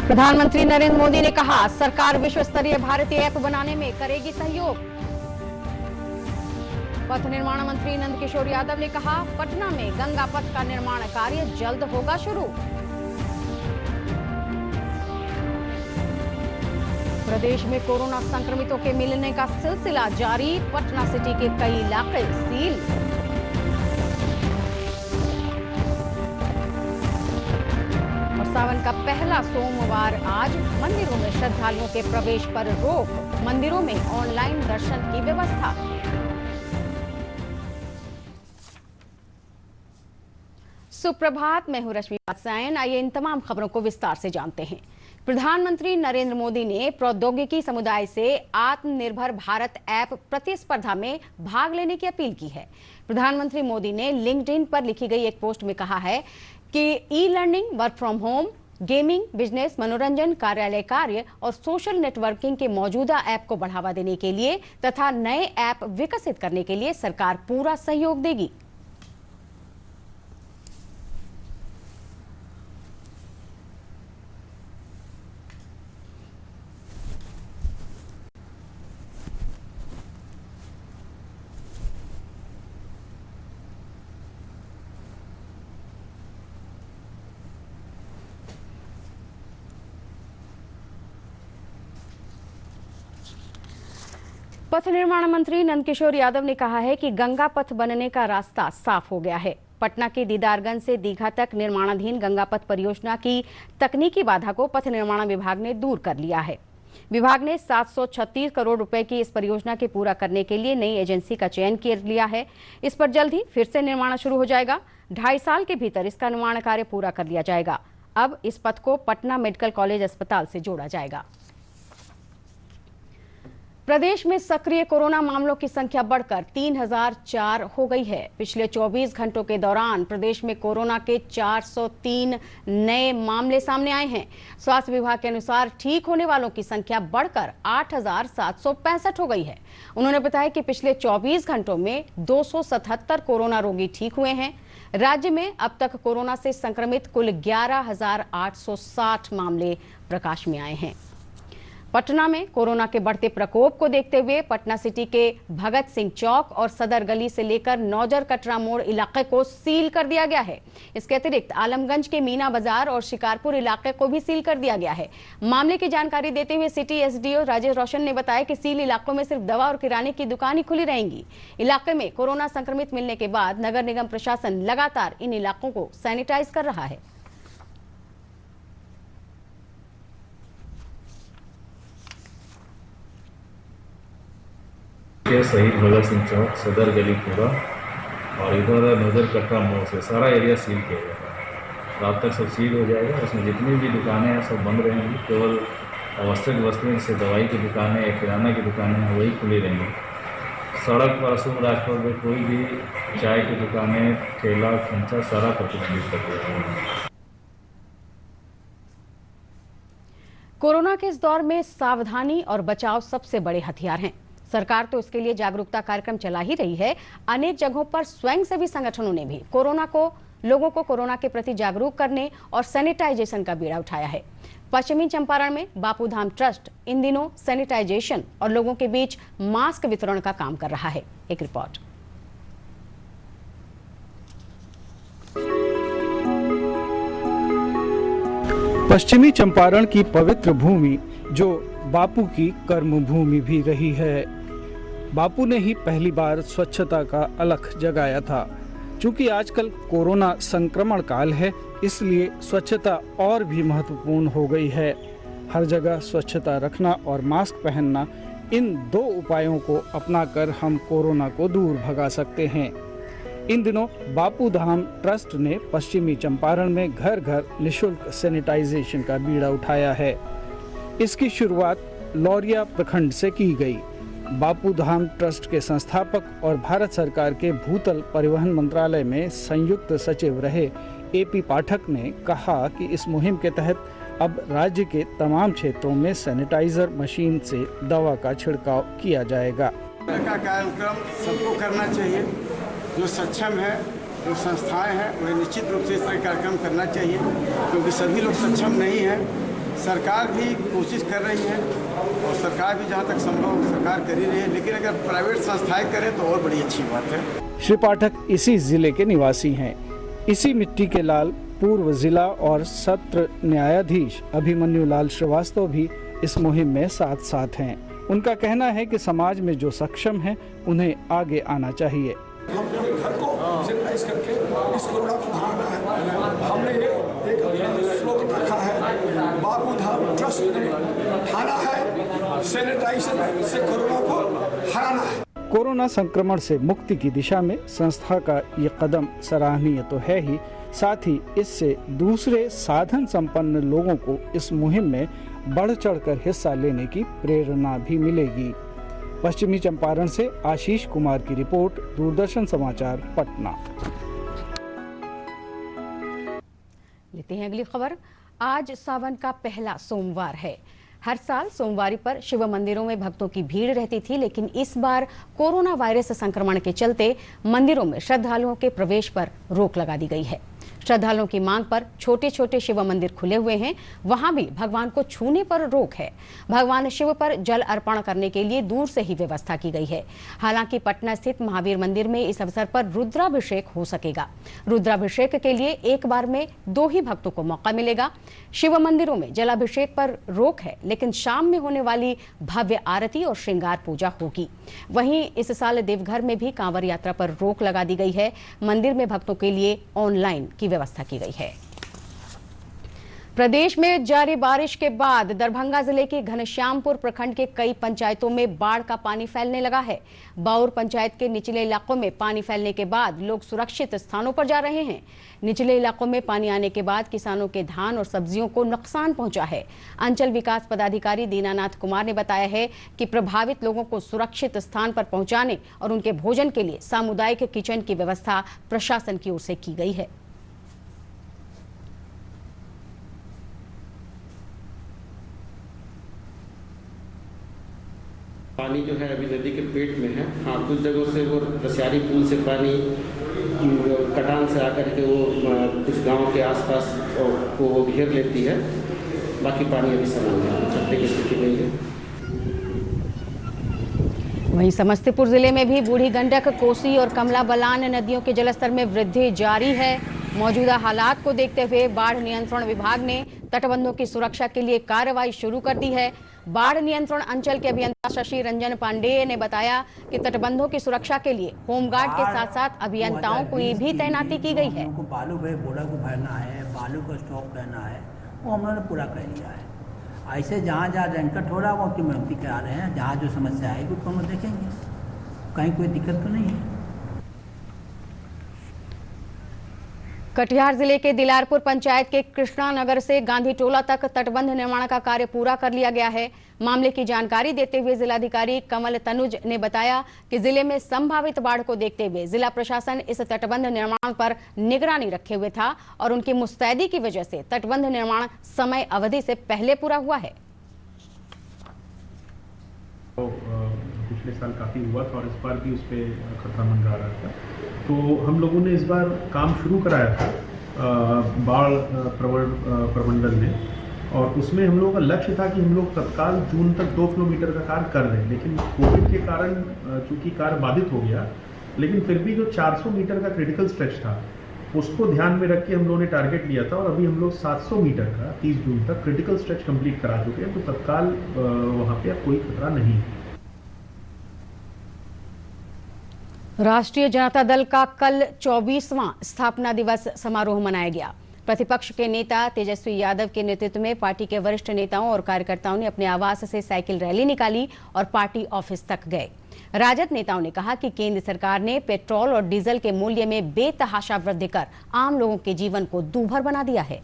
प्रधानमंत्री नरेंद्र मोदी ने कहा, सरकार विश्व स्तरीय भारतीय ऐप बनाने में करेगी सहयोग। पथ निर्माण मंत्री नंदकिशोर यादव ने कहा, पटना में गंगा पथ का निर्माण कार्य जल्द होगा शुरू। प्रदेश में कोरोना संक्रमितों के मिलने का सिलसिला जारी, पटना सिटी के कई इलाके सील। और सावन का पहला सोमवार आज, मंदिरों में श्रद्धालुओं के प्रवेश पर रोक, मंदिरों में ऑनलाइन दर्शन की व्यवस्था। सुप्रभात, मैं हूं रश्मि वात्स्यायन। आइए इन तमाम खबरों को विस्तार से जानते हैं। प्रधानमंत्री नरेंद्र मोदी ने प्रौद्योगिकी समुदाय से आत्मनिर्भर भारत ऐप प्रतिस्पर्धा में भाग लेने की अपील की है। प्रधानमंत्री मोदी ने लिंक्डइन पर लिखी गई एक पोस्ट में कहा है कि e learning, work from home, gaming, business, मनोरंजन, कार्यालय कार्य और सोशल नेटवर्किंग के मौजूदा ऐप को बढ़ावा देने के लिए तथा नए ऐप विकसित करने के लिए सरकार पूरा सहयोग देगी। पथ निर्माण मंत्री नंदकिशोर यादव ने कहा है कि गंगा पथ बनने का रास्ता साफ हो गया है। पटना के दीदारगंज से दीघा तक निर्माणाधीन गंगा पथ परियोजना की तकनीकी बाधा को पथ निर्माण विभाग ने दूर कर लिया है। विभाग ने 736 करोड़ रुपए की इस परियोजना के पूरा करने के लिए नई एजेंसी का चयन कर लिया है। इस पर जल्द ही फिर से निर्माण शुरू हो जाएगा। 2.5 साल के भीतर इसका निर्माण कार्य पूरा कर लिया जाएगा। अब इस पथ को पटना मेडिकल कॉलेज अस्पताल से जोड़ा जाएगा। प्रदेश में सक्रिय कोरोना मामलों की संख्या बढ़कर 3004 हो गई है। पिछले 24 घंटों के दौरान प्रदेश में कोरोना के 403 नए मामले सामने आए हैं। स्वास्थ्य विभाग के अनुसार ठीक होने वालों की संख्या बढ़कर 8765 हो गई है। उन्होंने बताया कि पिछले 24 घंटों में 277 कोरोना रोगी ठीक हुए हैं। राज्य में अब तक कोरोना से संक्रमित कुल 11,860 मामले प्रकाश में आए हैं। पटना में कोरोना के बढ़ते प्रकोप को देखते हुए पटना सिटी के भगत सिंह चौक और सदर गली से लेकर नौजर कटरा मोड़ इलाके को सील कर दिया गया है। इसके अतिरिक्त आलमगंज के मीना बाजार और शिकारपुर इलाके को भी सील कर दिया गया है। मामले की जानकारी देते हुए सिटी एसडीओ राजेश रोशन ने बताया कि सील इलाकों में सिर्फ दवा और किराने की दुकान ही खुली रहेंगी। इलाके में कोरोना संक्रमित मिलने के बाद नगर निगम प्रशासन लगातार इन इलाकों को सैनिटाइज कर रहा है। शहीद भगत सिंह चौक, सदर गली पूरा और इधर नजर कटरा मोड़ से सारा एरिया सील किया जाएगा। रात तक सब सील हो जाएगा। उसमें जितनी भी दुकानें हैं सब बंद रहेंगी। केवल आवश्यक वस्तुएं जैसे दवाई की दुकानें या किराना की दुकानें हैं वही खुली रहेंगी। सड़क पर अशोक राजपथ में कोई भी चाय की दुकानें, ठेला, खंचा सारा प्रतिबंधित कर दिया जाएगा। कोरोना के इस दौर में सावधानी और बचाव सबसे बड़े हथियार हैं। सरकार तो इसके लिए जागरूकता कार्यक्रम चला ही रही है। अनेक जगहों पर स्वयंसेवी संगठनों ने भी लोगों को कोरोना के प्रति जागरूक करने और सैनिटाइजेशन का बीड़ा उठाया है। पश्चिमी चंपारण में बापू धाम ट्रस्ट इन दिनों सैनिटाइजेशन और लोगों के बीच मास्क वितरण का काम कर रहा है। एक रिपोर्ट। पश्चिमी चंपारण की पवित्र भूमि जो बापू की कर्म भूमि भी रही है। बापू ने ही पहली बार स्वच्छता का अलख जगाया था। चूंकि आजकल कोरोना संक्रमण काल है, इसलिए स्वच्छता और भी महत्वपूर्ण हो गई है। हर जगह स्वच्छता रखना और मास्क पहनना, इन 2 उपायों को अपनाकर हम कोरोना को दूर भगा सकते हैं। इन दिनों बापू धाम ट्रस्ट ने पश्चिमी चंपारण में घर घर निःशुल्क सैनिटाइजेशन का बीड़ा उठाया है। इसकी शुरुआत लौरिया प्रखंड से की गई। बापू धाम ट्रस्ट के संस्थापक और भारत सरकार के भूतल परिवहन मंत्रालय में संयुक्त सचिव रहे एपी पाठक ने कहा कि इस मुहिम के तहत अब राज्य के तमाम क्षेत्रों में सैनिटाइजर मशीन से दवा का छिड़काव किया जाएगा। का कार्यक्रम सबको करना चाहिए। जो सक्षम है, जो संस्थाएं हैं, वह निश्चित रूप से इस तरह कार्यक्रम करना चाहिए, क्योंकि सभी लोग सक्षम नहीं हैं। सरकार भी कोशिश कर रही है और सरकार भी जहाँ तक संभव सरकार कर ही रही है, लेकिन अगर प्राइवेट संस्थाएं करें तो और बड़ी अच्छी बात है। श्री पाठक इसी जिले के निवासी हैं। इसी मिट्टी के लाल पूर्व जिला और सत्र न्यायाधीश अभिमन्यु लाल श्रीवास्तव भी इस मुहिम में साथ साथ हैं। उनका कहना है कि समाज में जो सक्षम हैं उन्हें आगे आना चाहिए। हम पूरे घर को सैनिटाइज करके इस कोरोना को भगाना है। हमने एक स्लोगन रखा है, बापू धाम ट्रस्ट ने ठाना है सैनिटाइजेशन से कोरोना को हराना है। कोरोना संक्रमण से मुक्ति की दिशा में संस्था का ये कदम सराहनीय तो है ही, साथ ही इससे दूसरे साधन संपन्न लोगों को इस मुहिम में बढ़ चढ़कर हिस्सा लेने की प्रेरणा भी मिलेगी। पश्चिमी चंपारण से आशीष कुमार की रिपोर्ट, दूरदर्शन समाचार, पटना। लेते हैं अगली खबर। आज सावन का पहला सोमवार है। हर साल सोमवारी पर शिव मंदिरों में भक्तों की भीड़ रहती थी, लेकिन इस बार कोरोना वायरस संक्रमण के चलते मंदिरों में श्रद्धालुओं के प्रवेश पर रोक लगा दी गई है। श्रद्धालुओं की मांग पर छोटे छोटे शिव मंदिर खुले हुए हैं, वहां भी भगवान को छूने पर रोक है। भगवान शिव पर जल अर्पण करने के लिए दूर से ही व्यवस्था की गई है। हालांकि पटना स्थित महावीर मंदिर में इस अवसर पर रुद्राभिषेक हो सकेगा। रुद्राभिषेक के लिए एक बार में 2 ही भक्तों को मौका मिलेगा। शिव मंदिरों में जलाभिषेक पर रोक है, लेकिन शाम में होने वाली भव्य आरती और श्रृंगार पूजा होगी। वहीं इस साल देवघर में भी कांवड़ यात्रा पर रोक लगा दी गई है। मंदिर में भक्तों के लिए ऑनलाइन की व्यवस्था की गई है। प्रदेश में जारी बारिश के बाद दरभंगा जिले के घनश्यामपुर प्रखंड के कई पंचायतों में बाढ़ का पानी फैलने लगा है। बाउर पंचायत के निचले इलाकों में पानी फैलने के बाद लोग सुरक्षित स्थानों पर जा रहे हैं। निचले इलाकों में पानी आने के बाद किसानों के धान और सब्जियों को नुकसान पहुंचा है। अंचल विकास पदाधिकारी दीनानाथ कुमार ने बताया है कि प्रभावित लोगों को सुरक्षित स्थान पर पहुंचाने और उनके भोजन के लिए सामुदायिक किचन की व्यवस्था प्रशासन की ओर से की गई है। पानी जो है अभी नदी के पेट में है। हाँ, कुछ जगहों से वो रसियारी पुल से पानी कटान से आकर के वो कुछ गांव के आसपास को वो घेर लेती है। बाकी पानी अभी सामान्य है, खतरे की स्थिति नहीं है। वहीं समस्तीपुर जिले में भी बूढ़ी गंडक, कोसी और कमला बलान नदियों के जलस्तर में वृद्धि जारी है। मौजूदा हालात को देखते हुए बाढ़ नियंत्रण विभाग ने तटबंधों की सुरक्षा के लिए कार्रवाई शुरू कर दी है। बाढ़ नियंत्रण अंचल के अभियंता शशि रंजन पांडेय ने बताया कि तटबंधों की सुरक्षा के लिए होमगार्ड के साथ साथ अभियंताओं को भी तैनाती की गई है। बालू पे बोरा को भरना है, बालू का स्टॉक करना है, वो हमने पूरा कर लिया है। ऐसे जहाँ जहाँ रैंकट हो रहा है वो की मरम्मती करा रहे हैं। जहाँ जो समस्या आएगी उसको हम देखेंगे, कहीं कोई दिक्कत तो नहीं है। कटिहार जिले के दिलारपुर पंचायत के कृष्णा नगर से गांधी टोला तक तटबंध निर्माण का कार्य पूरा कर लिया गया है। मामले की जानकारी देते हुए जिलाधिकारी कमल तनुज ने बताया कि जिले में संभावित बाढ़ को देखते हुए जिला प्रशासन इस तटबंध निर्माण पर निगरानी रखे हुए था और उनकी मुस्तैदी की वजह से तटबंध निर्माण समय अवधि से पहले पूरा हुआ है। तो पिछले साल काफ़ी हुआ था और इस बार भी उस पर खतरा मंडरा रहा था, तो हम लोगों ने इस बार काम शुरू कराया था बाढ़ प्रबंधन में, और उसमें हम लोगों का लक्ष्य था कि हम लोग तत्काल जून तक 2 किलोमीटर का कार्य कर दें। लेकिन कोविड के कारण चूंकि कार्य बाधित हो गया, लेकिन फिर भी जो 400 मीटर का क्रिटिकल स्ट्रेच था उसको ध्यान में रख के हम लोगों ने टारगेट लिया था, और अभी हम लोग 700 मीटर का 30 जून तक क्रिटिकल स्ट्रेच कंप्लीट करा चुके हैं। तो तत्काल वहाँ पे अब कोई खतरा नहीं है। राष्ट्रीय जनता दल का कल 24वां स्थापना दिवस समारोह मनाया गया। प्रतिपक्ष के नेता तेजस्वी यादव के नेतृत्व में पार्टी के वरिष्ठ नेताओं और कार्यकर्ताओं ने अपने आवास से साइकिल रैली निकाली और पार्टी ऑफिस तक गए। राजद नेताओं ने कहा कि केंद्र सरकार ने पेट्रोल और डीजल के मूल्य में बेतहाशा वृद्धि कर आम लोगों के जीवन को दूभर बना दिया है।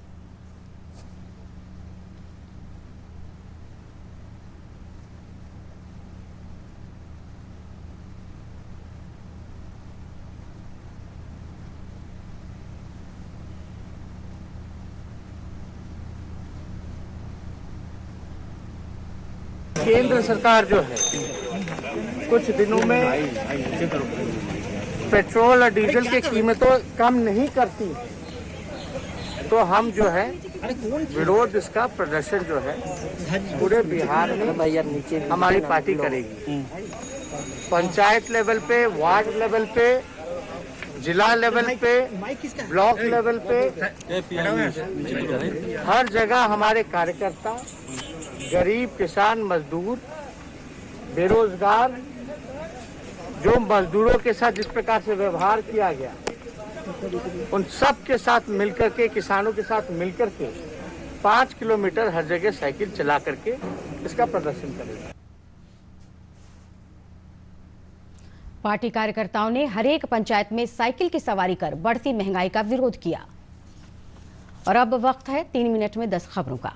केंद्र सरकार जो है कुछ दिनों में पेट्रोल और डीजल की कीमतों कम नहीं करती, तो हम जो है विरोध इसका प्रदर्शन जो है पूरे बिहार में हमारी पार्टी करेगी। पंचायत लेवल पे, वार्ड लेवल पे, जिला लेवल पे, ब्लॉक लेवल पे, हर जगह हमारे कार्यकर्ता, गरीब, किसान, मजदूर, बेरोजगार, जो मजदूरों के साथ जिस प्रकार से व्यवहार किया गया, उन सब के साथ मिलकर के, किसानों के साथ मिलकर के 5 किलोमीटर हर जगह साइकिल चला करके इसका प्रदर्शन करेगा। पार्टी कार्यकर्ताओं ने हर एक पंचायत में साइकिल की सवारी कर बढ़ती महंगाई का विरोध किया। और अब वक्त है 3 मिनट में 10 खबरों का।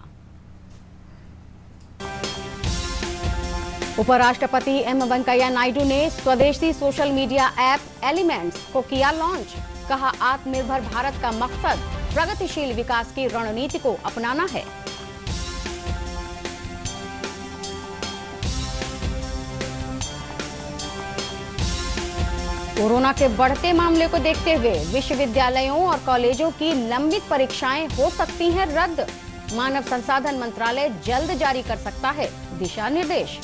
उपराष्ट्रपति एम वेंकैया नायडू ने स्वदेशी सोशल मीडिया ऐप एलिमेंट्स को किया लॉन्च। कहा, आत्मनिर्भर भारत का मकसद प्रगतिशील विकास की रणनीति को अपनाना है। कोरोना के बढ़ते मामले को देखते हुए विश्वविद्यालयों और कॉलेजों की लंबित परीक्षाएं हो सकती हैं रद्द। मानव संसाधन मंत्रालय जल्द जारी कर सकता है दिशा निर्देश।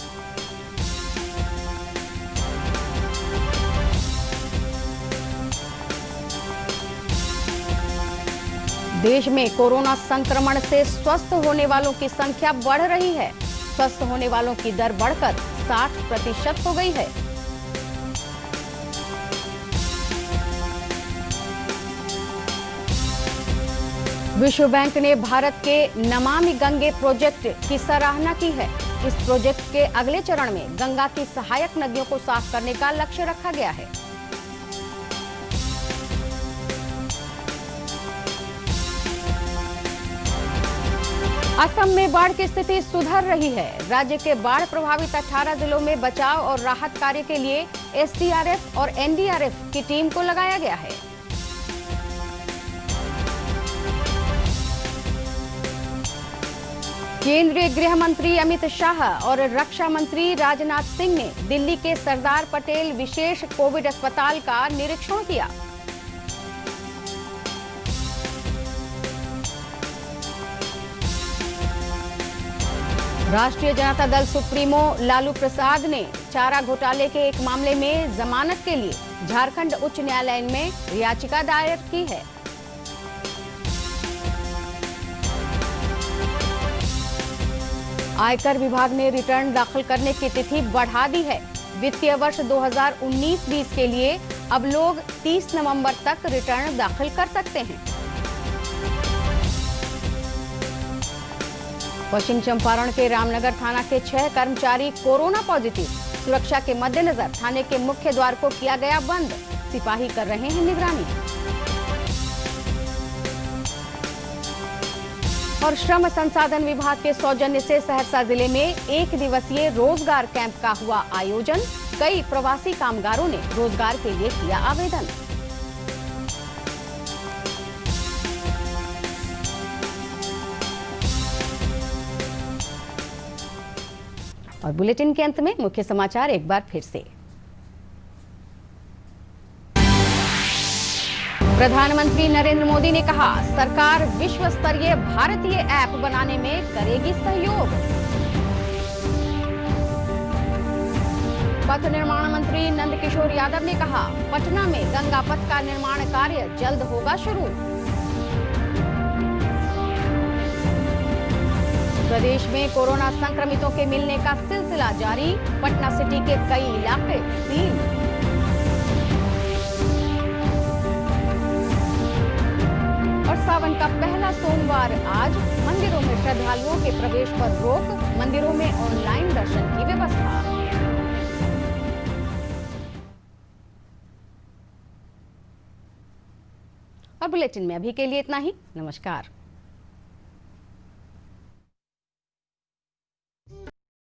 देश में कोरोना संक्रमण से स्वस्थ होने वालों की संख्या बढ़ रही है। स्वस्थ होने वालों की दर बढ़कर 60% हो गई है। विश्व बैंक ने भारत के नमामि गंगे प्रोजेक्ट की सराहना की है। इस प्रोजेक्ट के अगले चरण में गंगा की सहायक नदियों को साफ करने का लक्ष्य रखा गया है। असम में बाढ़ की स्थिति सुधर रही है। राज्य के बाढ़ प्रभावित 18 जिलों में बचाव और राहत कार्य के लिए एसडीआरएफ और एनडीआरएफ की टीम को लगाया गया है। केंद्रीय गृह मंत्री अमित शाह और रक्षा मंत्री राजनाथ सिंह ने दिल्ली के सरदार पटेल विशेष कोविड अस्पताल का निरीक्षण किया। राष्ट्रीय जनता दल सुप्रीमो लालू प्रसाद ने चारा घोटाले के एक मामले में जमानत के लिए झारखंड उच्च न्यायालय में याचिका दायर की है। आयकर विभाग ने रिटर्न दाखिल करने की तिथि बढ़ा दी है। वित्तीय वर्ष 2019-20 के लिए अब लोग 30 नवंबर तक रिटर्न दाखिल कर सकते हैं। पश्चिम चंपारण के रामनगर थाना के 6 कर्मचारी कोरोना पॉजिटिव। सुरक्षा के मद्देनजर थाने के मुख्य द्वार को किया गया बंद। सिपाही कर रहे हैं निगरानी। और श्रम संसाधन विभाग के सौजन्य से सहरसा जिले में 1 दिवसीय रोजगार कैंप का हुआ आयोजन। कई प्रवासी कामगारों ने रोजगार के लिए किया आवेदन। और बुलेटिन के अंत में मुख्य समाचार एक बार फिर से। प्रधानमंत्री नरेंद्र मोदी ने कहा, सरकार विश्व स्तरीय भारतीय ऐप बनाने में करेगी सहयोग। पथ निर्माण मंत्री नंदकिशोर यादव ने कहा, पटना में गंगा पथ का निर्माण कार्य जल्द होगा शुरू। प्रदेश में कोरोना संक्रमितों के मिलने का सिलसिला जारी। पटना सिटी के कई इलाके सील। और सावन का पहला सोमवार आज। मंदिरों में श्रद्धालुओं के प्रवेश पर रोक। मंदिरों में ऑनलाइन दर्शन की व्यवस्था। और बुलेटिन में अभी के लिए इतना ही। नमस्कार।